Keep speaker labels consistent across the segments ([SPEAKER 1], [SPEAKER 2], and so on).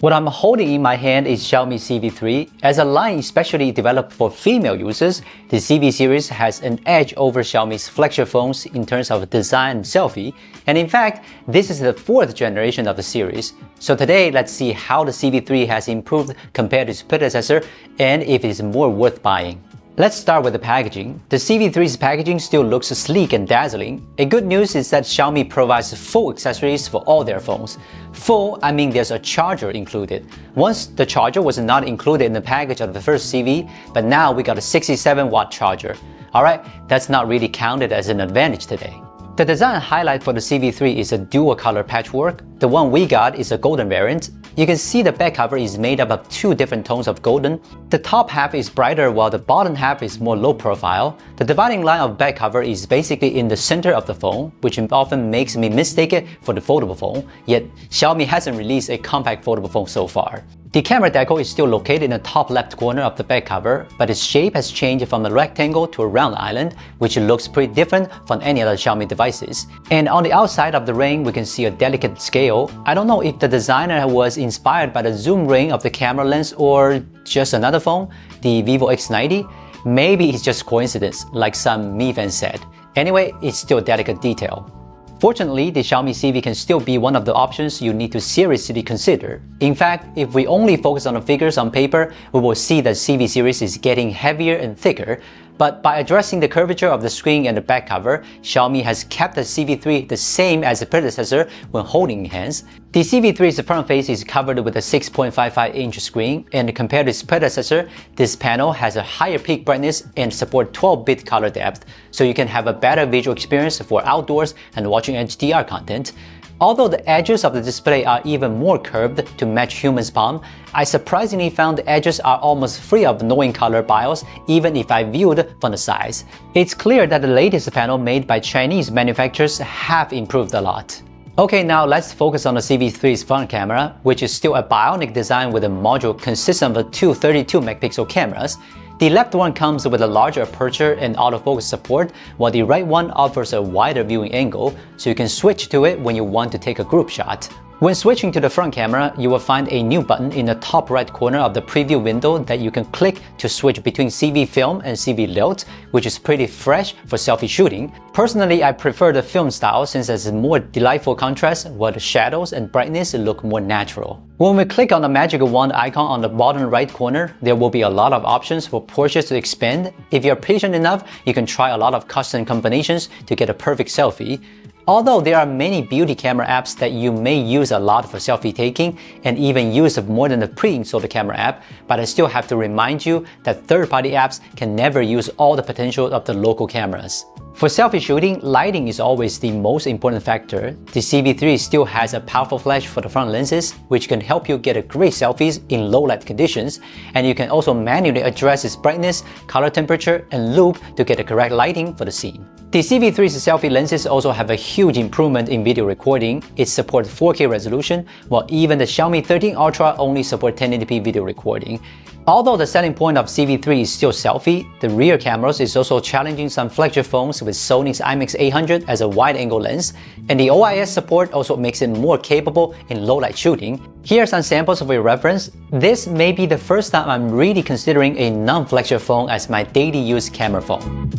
[SPEAKER 1] What I'm holding in my hand is Xiaomi Civi 3. As a line especially developed for female users, the Civi series has an edge over Xiaomi's flagship phones in terms of design and selfie, and in fact, this is the 4th generation of the series. So today, let's see how the Civi 3 has improved compared to its predecessor and if it is more worth buying. Let's start with the packaging. The Civi 3's packaging still looks sleek and dazzling. A good news is that Xiaomi provides full accessories for all their phones. Full, I mean there's a charger included. Once the charger was not included in the package of the first Civi, but now we got a 67-watt charger. Alright, that's not really counted as an advantage today. The design highlight for the Civi 3 is a dual color patchwork. The one we got is a golden variant. You can see the back cover is made up of 2 different tones of golden. The top half is brighter while the bottom half is more low profile. The dividing line of back cover is basically in the center of the phone, which often makes me mistake it for the foldable phone, yet Xiaomi hasn't released a compact foldable phone so far. The camera decal is still located in the top left corner of the back cover, but its shape has changed from a rectangle to a round island, which looks pretty different from any other Xiaomi devices. And on the outside of the ring, we can see a delicate scale. I don't know if the designer was inspired by the zoom ring of the camera lens or just another phone, the Vivo X90. Maybe it's just coincidence, like some Mi fans said. Anyway, it's still a delicate detail. Fortunately, the Xiaomi Civi can still be one of the options you need to seriously consider. In fact, if we only focus on the figures on paper, we will see that Civi series is getting heavier and thicker. But by addressing the curvature of the screen and the back cover, Xiaomi has kept the Civi 3 the same as the predecessor when holding in hands. The Civi 3's front face is covered with a 6.55-inch screen, and compared to its predecessor, this panel has a higher peak brightness and support 12-bit color depth, so you can have a better visual experience for outdoors and watching HDR content. Although the edges of the display are even more curved to match human's palm, I surprisingly found the edges are almost free of annoying color bias even if I viewed from the sides. It's clear that the latest panel made by Chinese manufacturers have improved a lot. Okay, now let's focus on the Civi 3's front camera, which is still a bionic design with a module consisting of 2 32-megapixel cameras. The left one comes with a larger aperture and autofocus support, while the right one offers a wider viewing angle, so you can switch to it when you want to take a group shot. When switching to the front camera, you will find a new button in the top right corner of the preview window that you can click to switch between Civi Film and Civi Lilt, which is pretty fresh for selfie shooting. Personally, I prefer the film style since it has more delightful contrast, while the shadows and brightness look more natural. When we click on the magic wand icon on the bottom right corner, there will be a lot of options for portraits to expand. If you're patient enough, you can try a lot of custom combinations to get a perfect selfie. Although there are many beauty camera apps that you may use a lot for selfie taking and even use more than the pre-installed camera app, but I still have to remind you that third-party apps can never use all the potential of the local cameras. For selfie shooting, lighting is always the most important factor. The Civi 3 still has a powerful flash for the front lenses, which can help you get great selfies in low light conditions, and you can also manually adjust its brightness, color temperature, and loop to get the correct lighting for the scene. The Civi 3's selfie lenses also have a huge improvement in video recording. It supports 4K resolution, while even the Xiaomi 13 Ultra only supports 1080p video recording. Although the selling point of Civi 3 is still selfie, the rear cameras is also challenging some flagship phones with Sony's IMX800 as a wide-angle lens, and the OIS support also makes it more capable in low-light shooting. Here are some samples for your reference. This may be the first time I'm really considering a non-flagship phone as my daily use camera phone.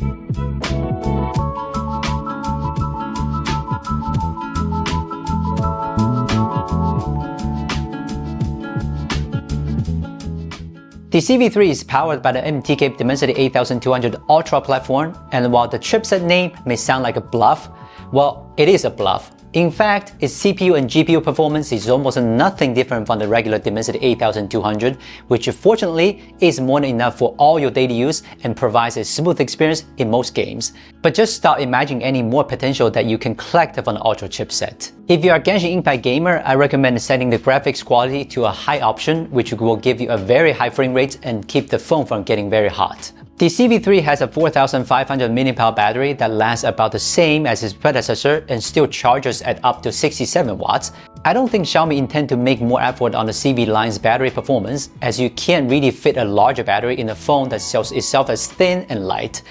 [SPEAKER 1] The Civi 3 is powered by the MTK Dimensity 8200 Ultra platform, and while the chipset name may sound like a bluff, well, it is a bluff. In fact, its CPU and GPU performance is almost nothing different from the regular Dimensity 8200, which fortunately is more than enough for all your daily use and provides a smooth experience in most games. But just start imagining any more potential that you can collect from the Ultra chipset. If you are a Genshin Impact gamer, I recommend setting the graphics quality to a high option, which will give you a very high frame rate and keep the phone from getting very hot. The Civi 3 has a 4500 mAh battery that lasts about the same as its predecessor and still charges at up to 67 watts. I don't think Xiaomi intend to make more effort on the Civi line's battery performance, as you can't really fit a larger battery in a phone that sells itself as thin and light.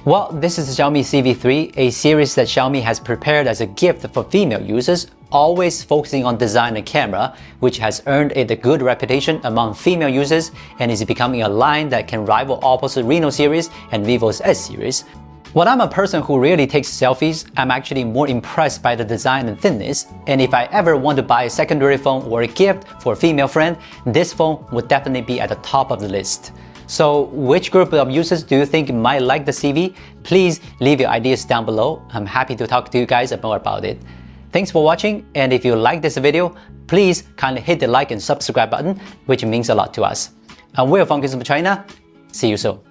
[SPEAKER 1] Well, this is the Xiaomi Civi 3, a series that Xiaomi has prepared as a gift for female users. always focusing on design and camera, which has earned it a good reputation among female users and is becoming a line that can rival Apple's Reno series and Vivo's S series. While I'm a person who rarely takes selfies, I'm actually more impressed by the design and thinness, and if I ever want to buy a secondary phone or a gift for a female friend, this phone would definitely be at the top of the list. So which group of users do you think might like the Civi? Please leave your ideas down below. I'm happy to talk to you guys more about it. Thanks for watching, and if you like this video, please kindly hit the like and subscribe button, which means a lot to us. I'm Will from Gizmochina. See you soon.